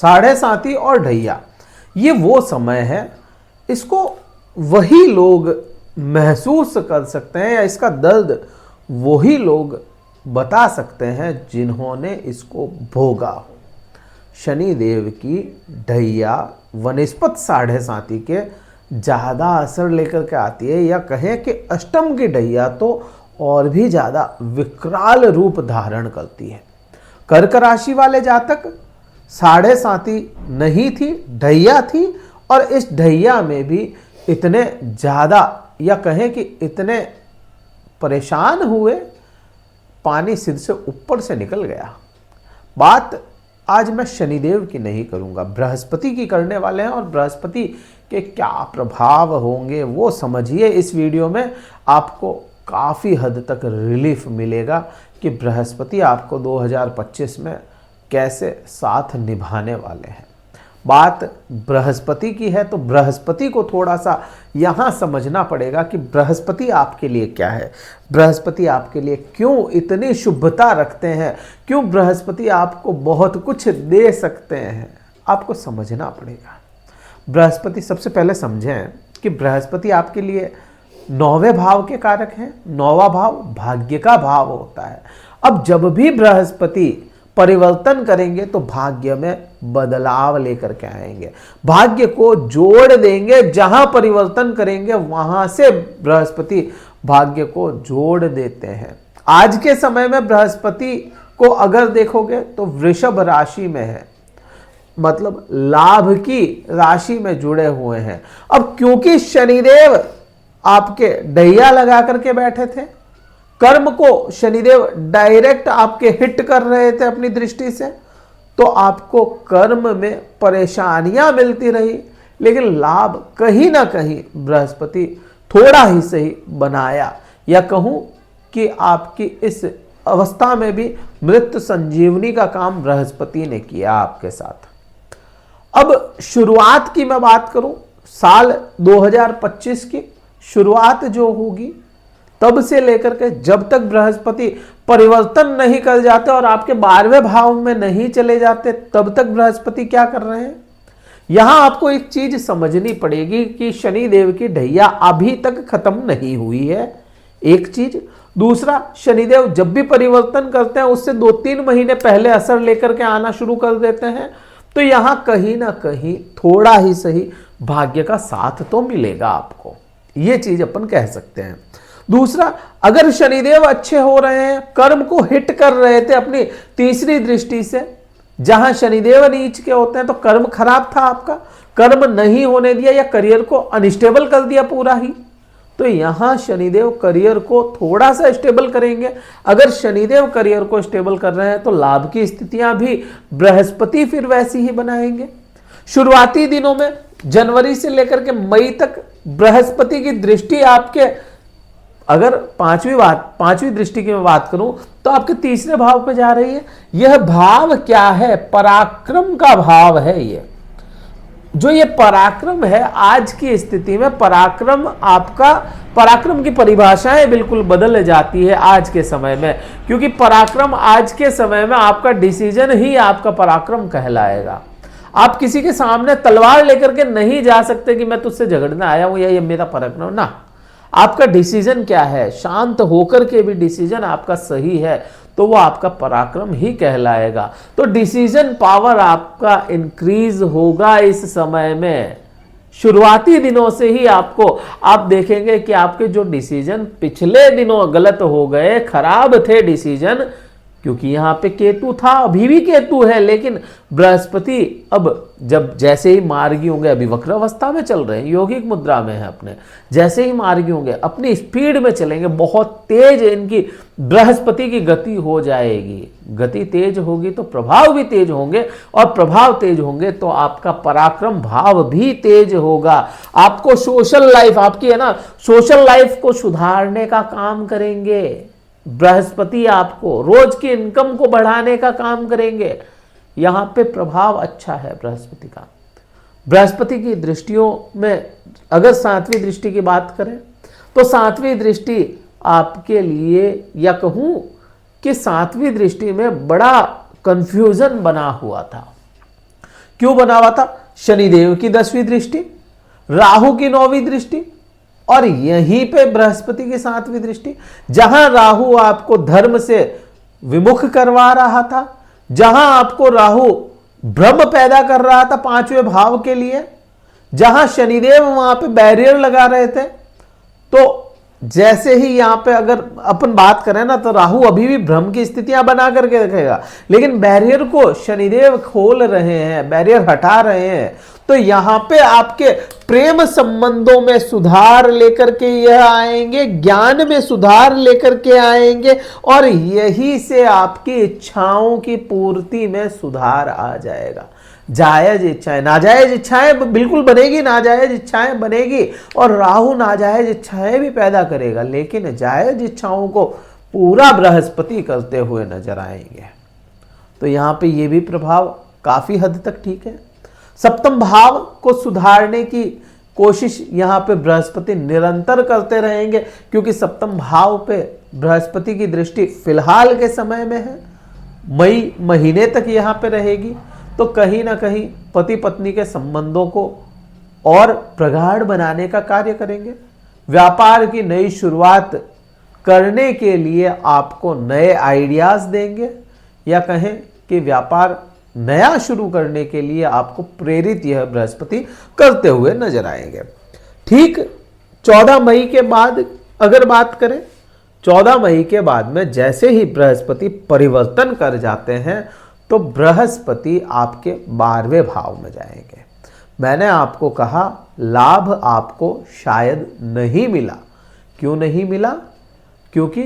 साढ़े साती और ढैया, ये वो समय है, इसको वही लोग महसूस कर सकते हैं या इसका दर्द वही लोग बता सकते हैं जिन्होंने इसको भोगा हो। शनि देव की ढैया वनस्पत साढ़े साती के ज़्यादा असर लेकर के आती है, या कहें कि अष्टम की ढैया तो और भी ज़्यादा विकराल रूप धारण करती है। कर्क राशि वाले जातक साढ़े साती नहीं थी, ढैया थी, और इस ढैया में भी इतने ज़्यादा या कहें कि इतने परेशान हुए, पानी सिर से ऊपर से निकल गया। बात आज मैं शनिदेव की नहीं करूंगा, बृहस्पति की करने वाले हैं, और बृहस्पति के क्या प्रभाव होंगे वो समझिए। इस वीडियो में आपको काफ़ी हद तक रिलीफ मिलेगा कि बृहस्पति आपको 2025 में कैसे साथ निभाने वाले हैं। बात बृहस्पति की है तो बृहस्पति को थोड़ा सा यहाँ समझना पड़ेगा कि बृहस्पति आपके लिए क्या है, बृहस्पति आपके लिए क्यों इतनी शुभता रखते हैं, क्यों बृहस्पति आपको बहुत कुछ दे सकते हैं, आपको समझना पड़ेगा। बृहस्पति, सबसे पहले समझें कि बृहस्पति आपके लिए 9वें भाव के कारक हैं। 9वां भाव भाग्य का भाव होता है। अब जब भी बृहस्पति परिवर्तन करेंगे तो भाग्य में बदलाव लेकर के आएंगे, भाग्य को जोड़ देंगे। जहां परिवर्तन करेंगे वहां से बृहस्पति भाग्य को जोड़ देते हैं। आज के समय में बृहस्पति को अगर देखोगे तो वृषभ राशि में है, मतलब लाभ की राशि में जुड़े हुए हैं। अब क्योंकि शनिदेव आपके ढैया लगा करके बैठे थे, कर्म को शनिदेव डायरेक्ट आपके हिट कर रहे थे अपनी दृष्टि से, तो आपको कर्म में परेशानियां मिलती रही, लेकिन लाभ कहीं ना कहीं बृहस्पति थोड़ा ही सही बनाया, या कहूं कि आपकी इस अवस्था में भी मृत्यु संजीवनी का काम बृहस्पति ने किया आपके साथ। अब शुरुआत की मैं बात करूं, साल 2025 की शुरुआत जो होगी तब से लेकर के जब तक बृहस्पति परिवर्तन नहीं कर जाते और आपके 12वें भाव में नहीं चले जाते, तब तक बृहस्पति क्या कर रहे हैं। यहां आपको एक चीज समझनी पड़ेगी कि शनि देव की ढैया अभी तक खत्म नहीं हुई है, एक चीज। दूसरा, शनिदेव जब भी परिवर्तन करते हैं उससे 2-3 महीने पहले असर लेकर के आना शुरू कर देते हैं, तो यहां कहीं ना कहीं थोड़ा ही सही भाग्य का साथ तो मिलेगा आपको, ये चीज अपन कह सकते हैं। दूसरा, अगर शनिदेव अच्छे हो रहे हैं, कर्म को हिट कर रहे थे अपनी तीसरी दृष्टि से, जहां शनिदेव नीच के होते हैं तो कर्म खराब था आपका, कर्म नहीं होने दिया या करियर को अनस्टेबल कर दिया पूरा ही, तो यहां शनिदेव करियर को थोड़ा सा स्टेबल करेंगे। अगर शनिदेव करियर को स्टेबल कर रहे हैं तो लाभ की स्थितियां भी बृहस्पति फिर वैसी ही बनाएंगे। शुरुआती दिनों में जनवरी से लेकर के मई तक बृहस्पति की दृष्टि आपके, अगर पांचवी दृष्टि की मैं बात करूं तो आपके तीसरे भाव पे जा रही है। यह भाव क्या है, पराक्रम का भाव है। ये जो ये पराक्रम है, आज की स्थिति में पराक्रम आपका, पराक्रम की परिभाषाएं बिल्कुल बदल जाती है आज के समय में, क्योंकि पराक्रम आज के समय में आपका डिसीजन ही आपका पराक्रम कहलाएगा। आप किसी के सामने तलवार लेकर के नहीं जा सकते कि मैं तुझसे झगड़ने आया हूं या ये मेरा पराक्रम, ना, आपका डिसीजन क्या है, शांत होकर के भी डिसीजन आपका सही है तो वो आपका पराक्रम ही कहलाएगा। तो डिसीजन पावर आपका इंक्रीज होगा इस समय में। शुरुआती दिनों से ही आपको, आप देखेंगे कि आपके जो डिसीजन पिछले दिनों गलत हो गए, खराब थे डिसीजन, क्योंकि यहां पे केतु था, अभी भी केतु है, लेकिन बृहस्पति अब जब जैसे ही मार्गी होंगे, अभी वक्र अवस्था में चल रहे हैं, यौगिक मुद्रा में है अपने, जैसे ही मार्गी होंगे अपनी स्पीड में चलेंगे, बहुत तेज इनकी बृहस्पति की गति हो जाएगी। गति तेज होगी तो प्रभाव भी तेज होंगे, और प्रभाव तेज होंगे तो आपका पराक्रम भाव भी तेज होगा। आपको सोशल लाइफ, आपकी है ना, सोशल लाइफ को सुधारने का काम करेंगे बृहस्पति, आपको रोज की इनकम को बढ़ाने का काम करेंगे। यहां पे प्रभाव अच्छा है बृहस्पति का। बृहस्पति की दृष्टियों में अगर 7वीं दृष्टि की बात करें तो 7वीं दृष्टि आपके लिए, या कहूं कि 7वीं दृष्टि में बड़ा कंफ्यूजन बना हुआ था, क्यों बना हुआ था? शनिदेव की 10वीं दृष्टि, राहु की 9वीं दृष्टि और यहीं पे बृहस्पति की 7वीं दृष्टि। जहां राहु आपको धर्म से विमुख करवा रहा था, जहां आपको राहु भ्रम पैदा कर रहा था 5वें भाव के लिए, जहां शनिदेव वहां पे बैरियर लगा रहे थे, तो जैसे ही यहां पे अगर अपन बात करें ना, तो राहु अभी भी भ्रम की स्थितियां बना करके रखेगा, लेकिन बैरियर को शनिदेव खोल रहे हैं, बैरियर हटा रहे हैं। तो यहां पे आपके प्रेम संबंधों में सुधार लेकर के यह आएंगे, ज्ञान में सुधार लेकर के आएंगे और यही से आपकी इच्छाओं की पूर्ति में सुधार आ जाएगा। जायज इच्छाएं, नाजायज इच्छाएं बिल्कुल बनेगी, नाजायज इच्छाएं बनेगी और राहु नाजायज इच्छाएं भी पैदा करेगा, लेकिन जायज इच्छाओं को पूरा बृहस्पति करते हुए नजर आएंगे। तो यहां पे ये भी प्रभाव काफी हद तक ठीक है। सप्तम भाव को सुधारने की कोशिश यहां पे बृहस्पति निरंतर करते रहेंगे, क्योंकि सप्तम भाव पे बृहस्पति की दृष्टि फिलहाल के समय में है, मई महीने तक यहां पे रहेगी। तो कहीं ना कहीं पति पत्नी के संबंधों को और प्रगाढ़ बनाने का कार्य करेंगे। व्यापार की नई शुरुआत करने के लिए आपको नए आइडियाज देंगे, या कहें कि व्यापार नया शुरू करने के लिए आपको प्रेरित यह बृहस्पति करते हुए नजर आएंगे। ठीक 14 मई के बाद अगर बात करें, 14 मई के बाद में जैसे ही बृहस्पति परिवर्तन कर जाते हैं, तो बृहस्पति आपके 12वें भाव में जाएंगे। मैंने आपको कहा लाभ आपको शायद नहीं मिला। क्यों नहीं मिला? क्योंकि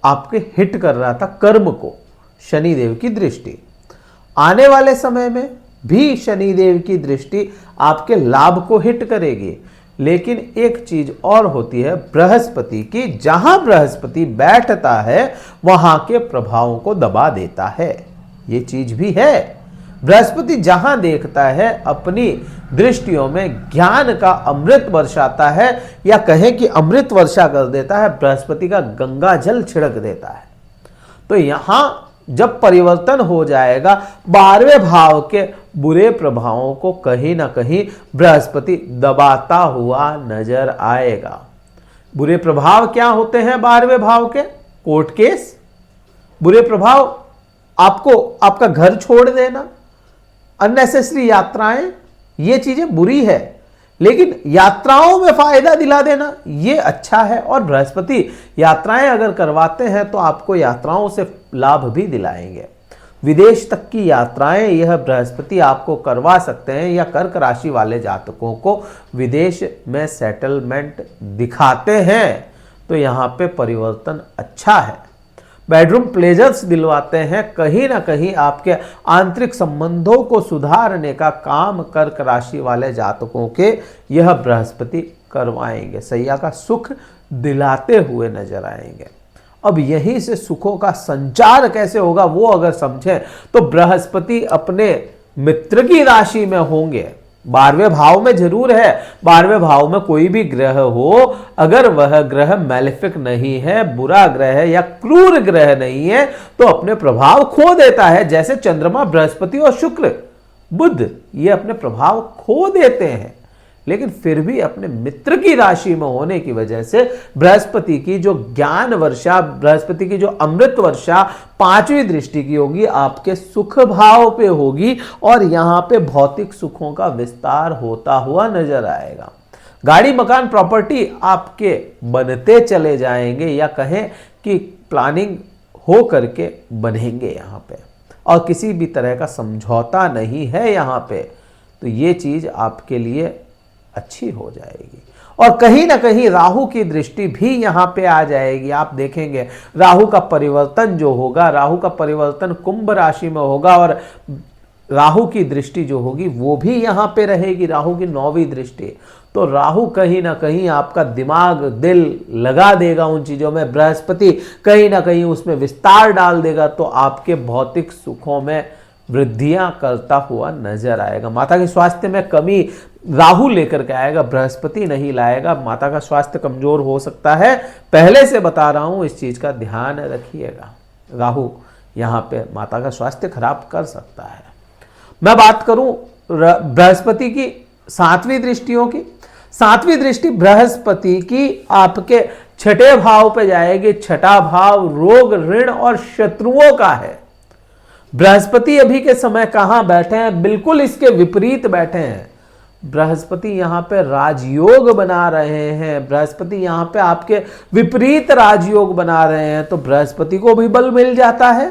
आपके हिट कर रहा था कर्म को शनिदेव की दृष्टि। आने वाले समय में भी शनिदेव की दृष्टि आपके लाभ को हिट करेगी, लेकिन एक चीज और होती है बृहस्पति की, जहां बृहस्पति बैठता है वहां के प्रभावों को दबा देता है। ये चीज भी है। बृहस्पति जहां देखता है अपनी दृष्टियों में ज्ञान का अमृत बरसाता है, या कहें कि अमृत वर्षा कर देता है, बृहस्पति का गंगा जल छिड़क देता है। तो यहां जब परिवर्तन हो जाएगा, 12वें भाव के बुरे प्रभावों को कहीं ना कहीं बृहस्पति दबाता हुआ नजर आएगा। बुरे प्रभाव क्या होते हैं 12वें भाव के? कोर्ट केस, बुरे प्रभाव आपको आपका घर छोड़ देना, अननेसेसरी यात्राएं, ये चीजें बुरी है, लेकिन यात्राओं में फायदा दिला देना ये अच्छा है। और बृहस्पति यात्राएं अगर करवाते हैं तो आपको यात्राओं से लाभ भी दिलाएंगे। विदेश तक की यात्राएं यह बृहस्पति आपको करवा सकते हैं, या कर्क राशि वाले जातकों को विदेश में सेटलमेंट दिखाते हैं, तो यहां पे परिवर्तन अच्छा है। बेडरूम प्लेजर्स दिलवाते हैं, कहीं ना कहीं आपके आंतरिक संबंधों को सुधारने का काम कर्क राशि वाले जातकों के यह बृहस्पति करवाएंगे, सैया का सुख दिलाते हुए नजर आएंगे। अब यहीं से सुखों का संचार कैसे होगा वो अगर समझें, तो बृहस्पति अपने मित्र की राशि में होंगे। 12वें भाव में जरूर है, 12वें भाव में कोई भी ग्रह हो, अगर वह ग्रह मैलेफिक नहीं है, बुरा ग्रह है या क्रूर ग्रह नहीं है, तो अपने प्रभाव खो देता है। जैसे चंद्रमा, बृहस्पति और शुक्र, बुध, ये अपने प्रभाव खो देते हैं, लेकिन फिर भी अपने मित्र की राशि में होने की वजह से बृहस्पति की जो ज्ञान वर्षा, बृहस्पति की जो अमृत वर्षा 5वीं दृष्टि की होगी, आपके सुख भाव पे होगी और यहां पे भौतिक सुखों का विस्तार होता हुआ नजर आएगा। गाड़ी, मकान, प्रॉपर्टी आपके बनते चले जाएंगे, या कहें कि प्लानिंग हो करके बनेंगे यहां पे, और किसी भी तरह का समझौता नहीं है यहां पे, तो ये चीज आपके लिए अच्छी हो जाएगी। और कहीं ना कहीं राहु की दृष्टि भी यहां पे आ जाएगी। आप देखेंगे राहु का परिवर्तन जो होगा, राहु का परिवर्तन कुंभ राशि में होगा, और राहु की दृष्टि जो होगी वो भी यहां पे रहेगी, राहु की 9वीं दृष्टि। तो राहु कहीं ना कहीं आपका दिमाग, दिल लगा देगा उन चीजों में, बृहस्पति कहीं ना कहीं उसमें विस्तार डाल देगा, तो आपके भौतिक सुखों में वृद्धियां करता हुआ नजर आएगा। माता के स्वास्थ्य में कमी राहु लेकर के आएगा, बृहस्पति नहीं लाएगा। माता का स्वास्थ्य कमजोर हो सकता है, पहले से बता रहा हूं, इस चीज का ध्यान रखिएगा। राहु यहां पे माता का स्वास्थ्य खराब कर सकता है। मैं बात करूं बृहस्पति की 7वीं दृष्टियों की, 7वीं दृष्टि बृहस्पति की आपके 6ठे भाव पे जाएगी। 6ठा भाव रोग, ऋण और शत्रुओं का है। बृहस्पति अभी के समय कहां बैठे हैं? बिल्कुल इसके विपरीत बैठे हैं। बृहस्पति यहां पे राजयोग बना रहे हैं। बृहस्पति यहां पे आपके विपरीत राजयोग बना रहे हैं, तो बृहस्पति को भी बल मिल जाता है।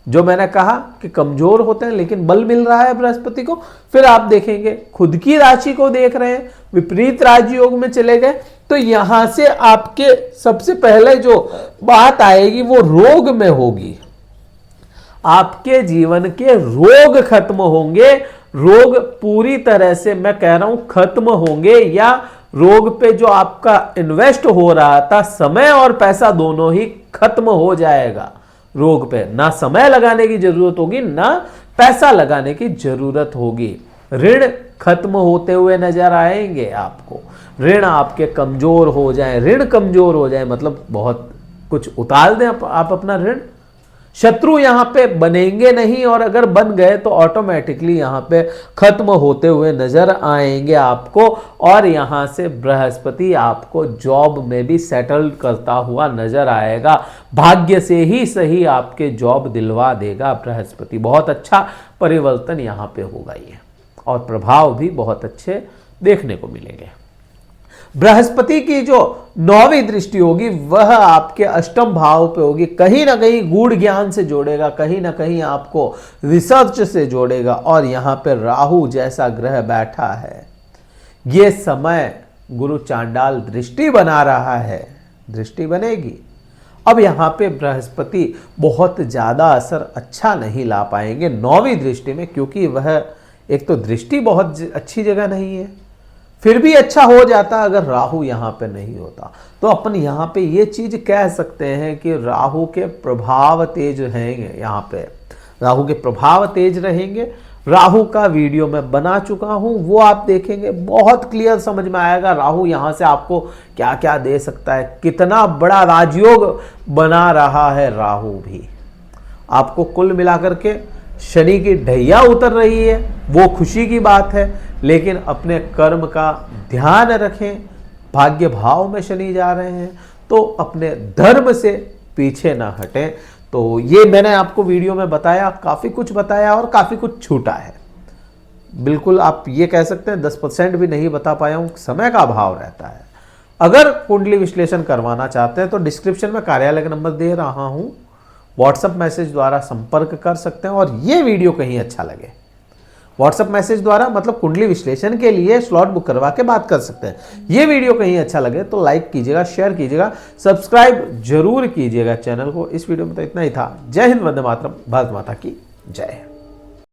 जो मैंने कहा कि कमजोर होते हैं लेकिन बल मिल रहा है बृहस्पति को। फिर आप देखेंगे खुद की राशि को देख रहे हैं, विपरीत राजयोग में चले गए, तो यहां से आपके सबसे पहले जो बात आएगी वो रोग में होगी। आपके जीवन के रोग खत्म होंगे। रोग पूरी तरह से मैं कह रहा हूं खत्म होंगे, या रोग पे जो आपका इन्वेस्ट हो रहा था, समय और पैसा दोनों ही खत्म हो जाएगा। रोग पे ना समय लगाने की जरूरत होगी, ना पैसा लगाने की जरूरत होगी। ऋण खत्म होते हुए नजर आएंगे आपको। ऋण आपके कमजोर हो जाए, ऋण कमजोर हो जाए मतलब बहुत कुछ उतार दें आप अपना ऋण। शत्रु यहां पे बनेंगे नहीं, और अगर बन गए तो ऑटोमेटिकली यहां पे खत्म होते हुए नजर आएंगे आपको। और यहां से बृहस्पति आपको जॉब में भी सेटल करता हुआ नजर आएगा। भाग्य से ही सही आपके जॉब दिलवा देगा बृहस्पति। बहुत अच्छा परिवर्तन यहां पे होगा ये, और प्रभाव भी बहुत अच्छे देखने को मिलेंगे। बृहस्पति की जो 9वीं दृष्टि होगी वह आपके अष्टम भाव पे होगी। कहीं ना कहीं गूढ़ ज्ञान से जोड़ेगा, कहीं ना कहीं आपको रिसर्च से जोड़ेगा। और यहां पे राहु जैसा ग्रह बैठा है। ये समय गुरु चांडाल दृष्टि बना रहा है, दृष्टि बनेगी। अब यहां पे बृहस्पति बहुत ज्यादा असर अच्छा नहीं ला पाएंगे 9वीं दृष्टि में, क्योंकि वह एक तो दृष्टि बहुत अच्छी जगह नहीं है। फिर भी अच्छा हो जाता अगर राहु यहां पे नहीं होता। तो अपन यहां पे ये चीज कह सकते हैं कि राहु के प्रभाव तेज रहेंगे। यहां पे राहु के प्रभाव तेज रहेंगे। राहु का वीडियो मैं बना चुका हूं, वो आप देखेंगे, बहुत क्लियर समझ में आएगा राहु यहां से आपको क्या क्या दे सकता है। कितना बड़ा राजयोग बना रहा है राहु भी आपको। कुल मिलाकर के शनि की ढैया उतर रही है, वो खुशी की बात है, लेकिन अपने कर्म का ध्यान रखें। भाग्य भाव में शनि जा रहे हैं, तो अपने धर्म से पीछे ना हटें। तो ये मैंने आपको वीडियो में बताया, काफ़ी कुछ बताया और काफ़ी कुछ छूटा है। बिल्कुल आप ये कह सकते हैं 10% भी नहीं बता पाया हूँ, समय का अभाव रहता है। अगर कुंडली विश्लेषण करवाना चाहते हैं तो डिस्क्रिप्शन में कार्यालय का नंबर दे रहा हूँ, व्हाट्सएप मैसेज द्वारा संपर्क कर सकते हैं। और ये वीडियो कहीं अच्छा लगे, व्हाट्सएप मैसेज द्वारा मतलब कुंडली विश्लेषण के लिए स्लॉट बुक करवा के बात कर सकते हैं। ये वीडियो कहीं अच्छा लगे तो लाइक कीजिएगा, शेयर कीजिएगा, सब्सक्राइब जरूर कीजिएगा चैनल को। इस वीडियो में तो इतना ही था। जय हिंद, वंदे मातरम, भारत माता की जय।